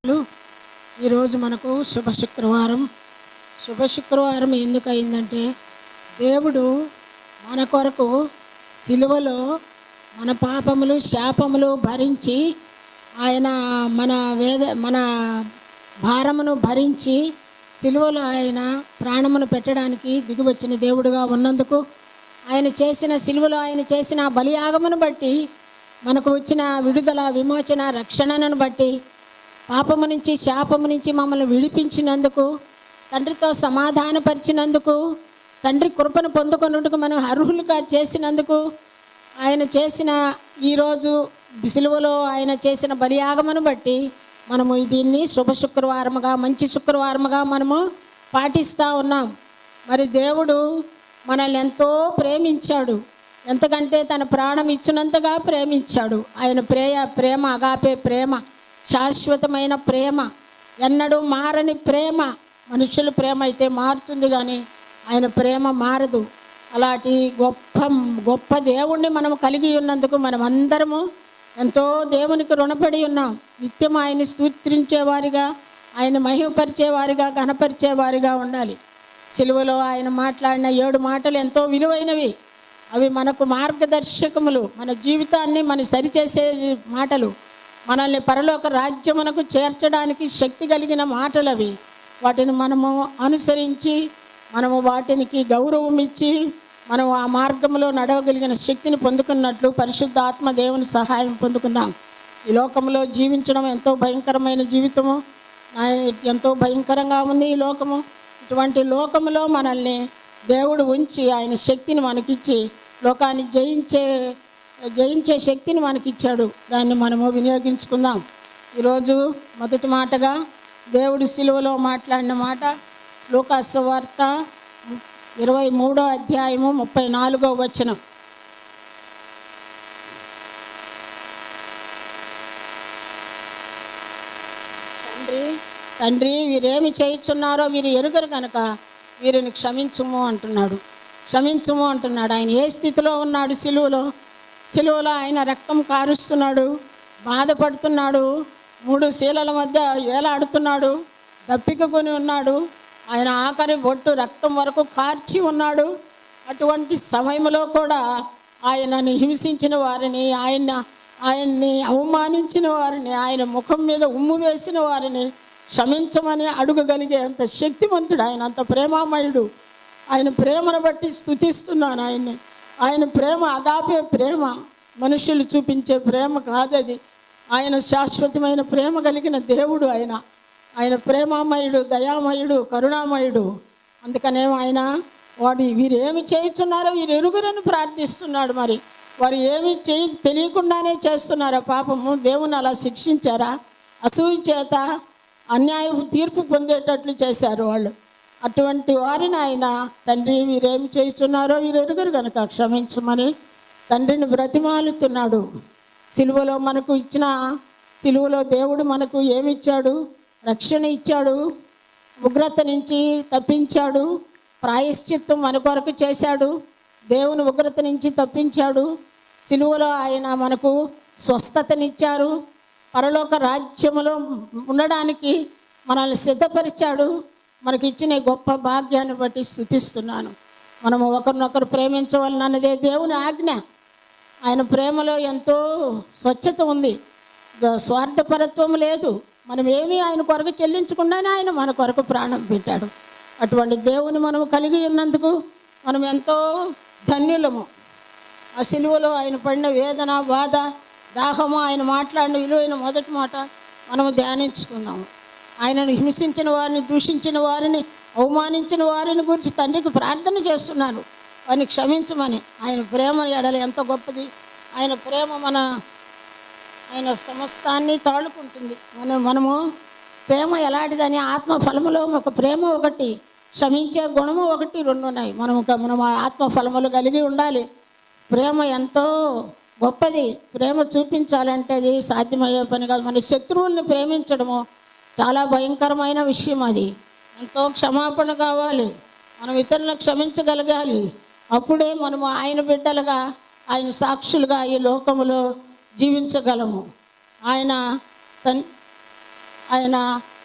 ఈరోజు మనకు శుభ శుక్రవారం ఎందుకు అయిందంటే దేవుడు మన కొరకు సిలువలో మన పాపములు శాపములు భరించి ఆయన మన భారమును భరించి సిలువలో ఆయన ప్రాణమును పెట్టడానికి దిగివచ్చిన దేవుడుగా ఉన్నందుకు సిలువలో ఆయన చేసిన బలియాగమును బట్టి మనకు వచ్చిన విడుదల విమోచన రక్షణను బట్టి పాపము నుంచి శాపము నుంచి మమ్మల్ని విడిపించినందుకు, తండ్రితో సమాధానపరిచినందుకు, తండ్రి కృపను పొందుకున్నట్టుకు మనం అర్హులుగా చేసినందుకు ఆయన చేసిన ఈరోజు సిలువలో ఆయన చేసిన బలియాగమును బట్టి మనము దీన్ని శుక్రవారముగా మంచి శుక్రవారముగా మనము పాటిస్తూ ఉన్నాం. మరి దేవుడు మనల్ని ఎంతో ప్రేమించాడు. ఎంతకంటే తన ప్రాణం ఇచ్చినంతగా ప్రేమించాడు. ఆయన ప్రేమ అగాపే ప్రేమ, శాశ్వతమైన ప్రేమ, ఎన్నడూ మారని ప్రేమ. మనుషుల ప్రేమ అయితే మారుతుంది కానీ ఆయన ప్రేమ మారదు. అలాంటి గొప్ప దేవుణ్ణి మనం కలిగి ఉన్నందుకు మనం అందరము ఎంతో దేవునికి రుణపడి ఉన్నాం. నిత్యం ఆయన్ని స్తుతించేవారిగా, ఆయన మహిమపరిచేవారిగా, ఘనపరిచేవారిగా ఉండాలి. సిలువలో ఆయన మాట్లాడిన 7 మాటలు ఎంతో విలువైనవి. అవి మనకు మార్గదర్శకములు, మన జీవితాన్ని సరిచేసే మాటలు, మనల్ని పరలోక రాజ్యమునకు చేర్చడానికి శక్తి కలిగిన మాటలు అవి. వాటిని మనము అనుసరించి మనము వాటికి గౌరవం ఇచ్చి మనం ఆ మార్గంలో నడవగలిగిన శక్తిని పొందుకున్నట్లు పరిశుద్ధ ఆత్మ దేవుని సహాయం పొందుకుందాం. ఈ లోకంలో జీవించడం ఎంతో భయంకరమైన జీవితము, ఎంతో భయంకరంగా ఉంది ఈ లోకము. ఇటువంటి లోకములో మనల్ని దేవుడు ఉంచి ఆయన శక్తిని మనకిచ్చి లోకాన్ని జయించే శక్తిని మనకిచ్చాడు. దాన్ని మనము వినియోగించుకుందాం. ఈరోజు మొదటి మాటగా దేవుడి సిలువలో మాట్లాడిన మాట లూకాసు సువార్త 23వ అధ్యాయము 34వ వచనం. తండ్రి వీరేమి చేయుచున్నారో వీరు ఎరుగరు కనుక వీరిని క్షమించుము అంటున్నాడు. ఆయన ఏ స్థితిలో ఉన్నాడు? సిలువలో ఆయన రక్తం కారుస్తున్నాడు, బాధపడుతున్నాడు, 3 శీలల మధ్య వేలాడుతున్నాడు, దప్పికకొని ఉన్నాడు. ఆయన ఆఖరి బొట్టు రక్తం వరకు కార్చి ఉన్నాడు. అటువంటి సమయంలో కూడా ఆయనని హింసించిన వారిని, ఆయన్ని అవమానించిన వారిని, ఆయన ముఖం మీద ఉమ్ము వేసిన వారిని క్షమించమని అడుగగలిగే అంత శక్తిమంతుడు ఆయన, అంత ప్రేమామయుడు. ఆయన ప్రేమను బట్టి స్తుతిస్తున్నాను ఆయన్ని. ఆయన ప్రేమ అగాపే ప్రేమ, మనుషులు చూపించే ప్రేమ కాదది. ఆయన శాశ్వతమైన ప్రేమ కలిగిన దేవుడు. ఆయన ప్రేమామయుడు, దయామయుడు, కరుణామయుడు. అందుకనే ఆయన వీరేమి చేయుచున్నారో వీరు ఎరుగురని ప్రార్థిస్తున్నాడు. మరి వారు ఏమి తెలియకుండానే చేస్తున్నారా పాపము? దేవుని అలా శిక్షించారా? అసూయ చేత అన్యాయ తీర్పు పొందేటట్లు చేశారు వాళ్ళు. అటువంటి వారిని ఆయన తండ్రి వీరేమి చేయుచున్నారో వీరు ఎరుగరు కనుక క్షమించమని తండ్రిని బ్రతిమాలుతున్నాడు. సిలువలో దేవుడు మనకు ఏమిచ్చాడు? రక్షణ ఇచ్చాడు, ఉగ్రత నుంచి తప్పించాడు, ప్రాయశ్చిత్తం మన కొరకు చేశాడు, దేవుని ఉగ్రత నుంచి తప్పించాడు. సిలువలో ఆయన మనకు స్వస్థతనిచ్చారు, పరలోక రాజ్యములో ఉండడానికి మనల్ని సిద్ధపరిచాడు. మనకి ఇచ్చిన గొప్ప భాగ్యాన్ని బట్టి స్తుతిస్తున్నాను. మనము ఒకరినొకరు ప్రేమించవాలన్నదే దేవుని ఆజ్ఞ. ఆయన ప్రేమలో ఎంతో స్వచ్ఛత ఉంది, స్వార్థపరత్వం లేదు. మనం ఏమీ ఆయన కొరకు చెల్లించకుండానే ఆయన మన కొరకు ప్రాణం పెట్టాడు. అటువంటి దేవుని మనం కలిగి ఉన్నందుకు మనం ఎంతో ధన్యులము. ఆ సిలువలో ఆయన పడిన వేదన, బాధ, దాహము, ఆయన మాట్లాడిన విలువైన మొదటి మాట మనము ధ్యానించుకున్నాము. ఆయనను హింసించిన వారిని, దూషించిన వారిని, అవమానించిన వారిని గురించి తండ్రికి ప్రార్థన చేస్తున్నాను, వారిని క్షమించమని. ఆయన ప్రేమ ఎడల ఎంత గొప్పది! ఆయన ప్రేమ ఆయన సమస్తాన్ని తాళుకుంటుంది. మనము ప్రేమ ఎలాంటిదని ఆత్మ ఫలములో ఒక ప్రేమ ఒకటి, క్షమించే గుణము ఒకటి, 2 ఉన్నాయి. మనం ఆత్మ ఫలములు కలిగి ఉండాలి. ప్రేమ ఎంతో గొప్పది. ప్రేమ చూపించాలంటే అది సాధ్యమయ్యే పని కాదు. మన శత్రువుల్ని ప్రేమించడము చాలా భయంకరమైన విషయం. అది ఎంతో క్షమాపణ కావాలి. మనం ఇతరులను క్షమించగలగాలి. అప్పుడే మనము ఆయన బిడ్డలుగా, ఆయన సాక్షులుగా ఈ లోకములో జీవించగలము. ఆయన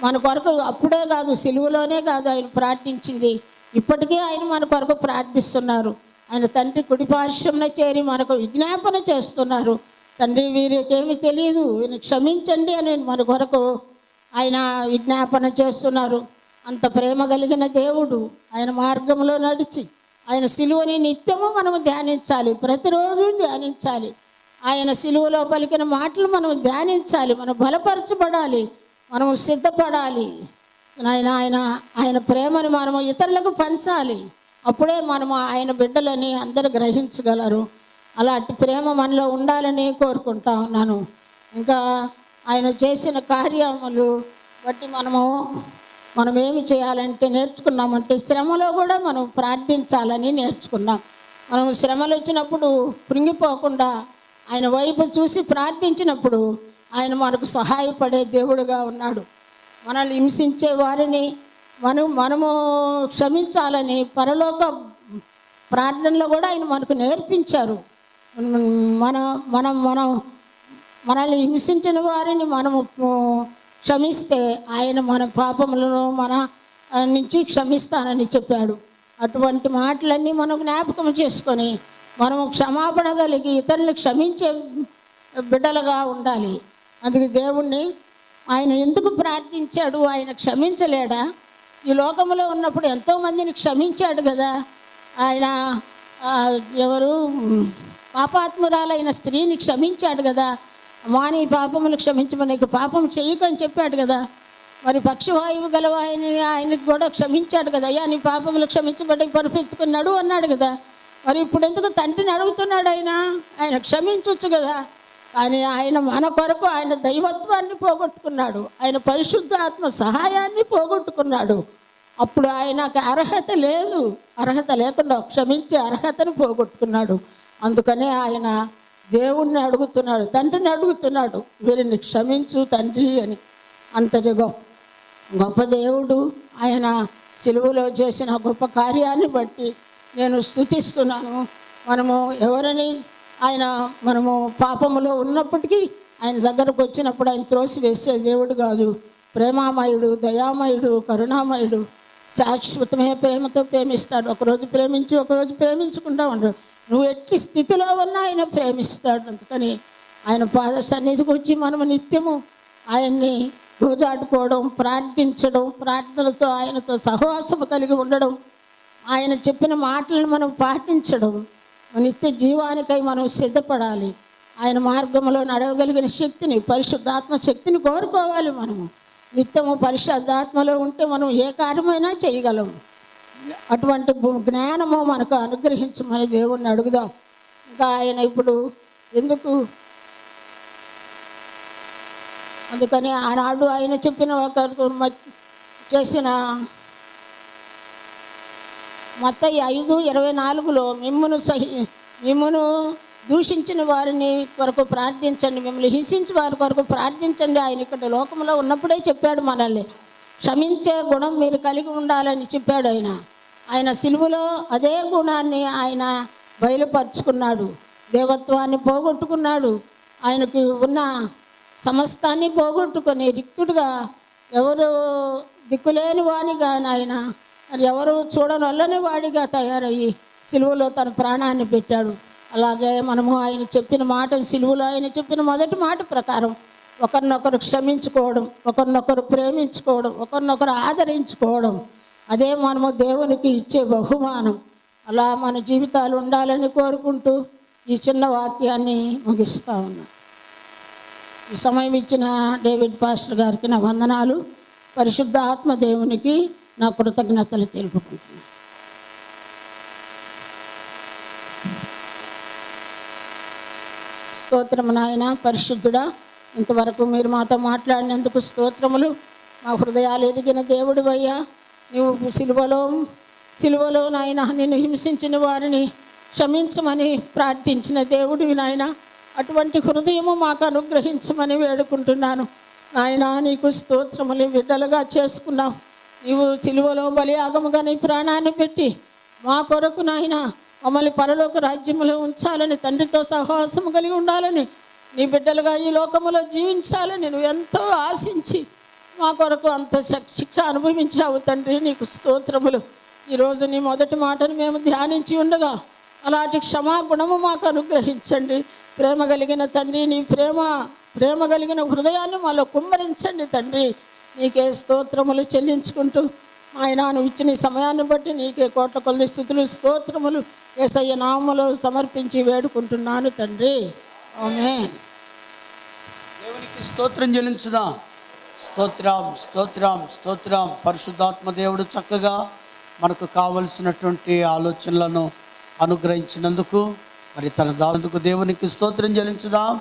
మన కొరకు అప్పుడే కాదు, సిలువలోనే కాదు ఆయన ప్రార్థించింది, ఇప్పటికీ ఆయన మన కొరకు ప్రార్థిస్తున్నారు. ఆయన తండ్రి కుడిపార్శ్వంలో చేరి మనకు విజ్ఞాపన చేస్తున్నారు. తండ్రి వీరికేమి తెలియదు, ఈయన క్షమించండి అని మన కొరకు ఆయన విజ్ఞాపన చేస్తున్నారు. అంత ప్రేమ కలిగిన దేవుడు ఆయన మార్గంలో నడిచి ఆయన సిలువని నిత్యము మనము ధ్యానించాలి, ప్రతిరోజు ధ్యానించాలి. ఆయన సిలువలో పలికిన మాటలు మనం ధ్యానించాలి, మనం బలపరచబడాలి, మనము సిద్ధపడాలి. ఆయన ప్రేమను మనము ఇతరులకు పంచాలి. అప్పుడే మనము ఆయన బిడ్డలని అందరూ గ్రహించగలరు. అలాంటి ప్రేమ మనలో ఉండాలని కోరుకుంటా ఉన్నాను. ఇంకా ఆయన చేసిన కార్యములు బట్టి మనం ఏమి చేయాలంటే నేర్చుకున్నామంటే, శ్రమలో కూడా మనం ప్రార్థించాలని నేర్చుకున్నాం. మనం శ్రమలు వచ్చినప్పుడు కృంగిపోకుండా ఆయన వైపు చూసి ప్రార్థించినప్పుడు ఆయన మనకు సహాయపడే దేవుడుగా ఉన్నాడు. మనల్ని హింసించే వారిని మనము క్షమించాలని పరలోక ప్రార్థనలో కూడా ఆయన మనకు నేర్పించారు. మనల్ని హింసించిన వారిని మనము క్షమిస్తే ఆయన మన పాపములను మన నుంచి క్షమిస్తానని చెప్పాడు. అటువంటి మాటలన్నీ మనం జ్ఞాపకం చేసుకొని మనము క్షమాపణ కలిగి ఇతరులను క్షమించే బిడ్డలుగా ఉండాలి. అందుకే దేవుణ్ణి ఆయన ఎందుకు ప్రార్థించాడు? ఆయన క్షమించలేడా? ఈ లోకంలో ఉన్నప్పుడు ఎంతోమందిని క్షమించాడు కదా. ఆయన ఎవరు పాపాత్మురాలైన స్త్రీని క్షమించాడు కదా. నీ పాపములు క్షమించమని, నీకు పాపం చెయ్యకు అని చెప్పాడు కదా. మరి పక్షవాయువు గల ఆయనకి కూడా క్షమించాడు కదా. అయ్యా నీ పాపములు క్షమించబడి పరుపెత్తుకున్నాడు అన్నాడు కదా. మరి ఇప్పుడు ఎందుకు తండ్రిని అడుగుతున్నాడు? ఆయన క్షమించవచ్చు కదా. కానీ ఆయన మన కొరకు ఆయన దైవత్వాన్ని పోగొట్టుకున్నాడు, ఆయన పరిశుద్ధ ఆత్మ సహాయాన్ని పోగొట్టుకున్నాడు. అప్పుడు ఆయనకు అర్హత లేదు, అర్హత లేకుండా క్షమించే అర్హతను పోగొట్టుకున్నాడు. అందుకనే ఆయన దేవుణ్ణి అడుగుతున్నాడు, తండ్రిని అడుగుతున్నాడు, వీరిని క్షమించు తండ్రి అని. అంతటి గొప్ప దేవుడు ఆయన సిలువలో చేసిన గొప్ప కార్యాన్ని బట్టి నేను స్తుతిస్తున్నాను. మనము పాపములో ఉన్నప్పటికీ ఆయన దగ్గరకు వచ్చినప్పుడు ఆయన త్రోసివేసే దేవుడు కాదు. ప్రేమామయుడు, దయామయుడు, కరుణామయుడు, శాశ్వతమైన ప్రేమతో ప్రేమిస్తాడు. ఒకరోజు ప్రేమించి ఒకరోజు ప్రేమించకుండా ఉండడు. నువ్వు ఎట్టి స్థితిలో ఉన్నా ఆయన ప్రేమిస్తాడు. అందుకని ఆయన పాద సన్నిధికి వచ్చి మనము నిత్యము ఆయన్ని రోజాడుకోవడం, ప్రార్థించడం, ప్రార్థనతో ఆయనతో సహవాసము కలిగి ఉండడం, ఆయన చెప్పిన మాటలను మనం పాటించడం, నిత్య జీవానికై మనం సిద్ధపడాలి. ఆయన మార్గంలో నడవగలిగిన శక్తిని, పరిశుద్ధాత్మ శక్తిని కోరుకోవాలి. మనము నిత్యము పరిశుద్ధాత్మలో ఉంటే మనం ఏ కార్యమైనా చేయగలము. అటువంటి జ్ఞానము మనకు అనుగ్రహించమని దేవుణ్ణి అడుగుదాం. ఇంకా ఆయన ఇప్పుడు ఎందుకు, అందుకని ఆనాడు ఆయన చెప్పిన చేసిన మత్తయి 5:24లో మిమ్మును దూషించిన వారిని కొరకు ప్రార్థించండి, మిమ్మల్ని హింసించి వారి కొరకు ప్రార్థించండి. ఆయన ఇక్కడ లోకంలో ఉన్నప్పుడే చెప్పాడు, మనల్ని క్షమించే గుణం మీరు కలిగి ఉండాలని చెప్పాడు. ఆయన సిలువలో అదే గుణాన్ని ఆయన బయలుపరుచుకున్నాడు. దేవత్వాన్ని పోగొట్టుకున్నాడు. ఆయనకు ఉన్న సమస్తాన్ని పోగొట్టుకొని రిక్తుడుగా, ఎవరు దిక్కులేని వానిగా, ఆయన ఎవరు చూడనొల్లని వాడిగా తయారయ్యి సిలువలో తన ప్రాణాన్ని పెట్టాడు. అలాగే మనము ఆయన చెప్పిన మాటను, సిలువలో ఆయన చెప్పిన మొదటి మాట ప్రకారం ఒకరినొకరు క్షమించుకోవడం, ఒకరినొకరు ప్రేమించుకోవడం, ఒకరినొకరు ఆదరించుకోవడం, అదే మనము దేవునికి ఇచ్చే బహుమానం. అలా మన జీవితాలు ఉండాలని కోరుకుంటూ ఈ చిన్న వాక్యాన్ని ముగిస్తూ ఉన్నాను. ఈ సమయం ఇచ్చిన డేవిడ్ పాస్టర్ గారికి నా వందనాలు. పరిశుద్ధ ఆత్మ దేవునికి నా కృతజ్ఞతలు తెలుపుకుంటున్నాను. స్తోత్రము నాయన, పరిశుద్ధుడా, ఇంతవరకు మీరు మాతో మాట్లాడినందుకు స్తోత్రములు. మా హృదయాలు ఎరిగిన దేవుడు అయ్యా, నువ్వు సిలువలో నాయన నిన్ను హింసించిన వారిని క్షమించమని ప్రార్థించిన దేవుడివి నాయన. అటువంటి హృదయము మాకు అనుగ్రహించమని వేడుకుంటున్నాను నాయన. నీకు స్తోత్రములు. బిడ్డలుగా చేసుకున్నావు. నీవు సిలువలో బలియాగముగా నీ ప్రాణాన్ని పెట్టి మా కొరకు నాయన మమ్మల్ని పరలోక రాజ్యములో ఉంచాలని, తండ్రితో సహవాసము కలిగి ఉండాలని, నీ బిడ్డలుగా ఈ లోకములో జీవించాలని నువ్వు ఎంతో ఆశించి మా కొరకు అంత శిక్ష అనుభవించావు తండ్రి, నీకు స్తోత్రములు. ఈరోజు నీ మొదటి మాటను మేము ధ్యానించి ఉండగా అలాంటి క్షమాగుణము మాకు అనుగ్రహించండి. ప్రేమ కలిగిన తండ్రి, నీ ప్రేమ కలిగిన హృదయాన్ని మాలో కుమ్మరించండి తండ్రి. నీకే స్తోత్రములు చెల్లించుకుంటూ ఆయన నువ్వు ఇచ్చిన ఈ సమయాన్ని బట్టి నీకే కోట్ల కొలది స్తుతులు స్తోత్రములు యేసయ్య నామములో సమర్పించి వేడుకుంటున్నాను తండ్రి. ఆమేన్. దేవునికి స్తోత్రం చెల్లించుదాం. స్తోత్రం స్తోత్రం స్తోత్రం. పరిశుద్ధాత్మ దేవుడు చక్కగా మనకు కావలసినటువంటి ఆలోచనలను అనుగ్రహించినందుకు మరి తన దానందుకు దేవునికి స్తోత్రం చెల్లించుదాం.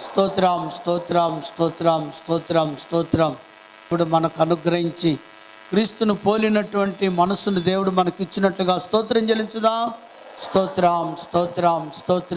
స్తోత్రం స్తోత్రం స్తోత్రం స్తోత్రం స్తోత్రం. ఇప్పుడు మనకు అనుగ్రహించి క్రీస్తును పోలినటువంటి మనసును దేవుడు మనకి ఇచ్చినట్లుగా స్తోత్రం చెల్లించుదాం. స్తోత్రం స్తోత్రం స్తోత్రం.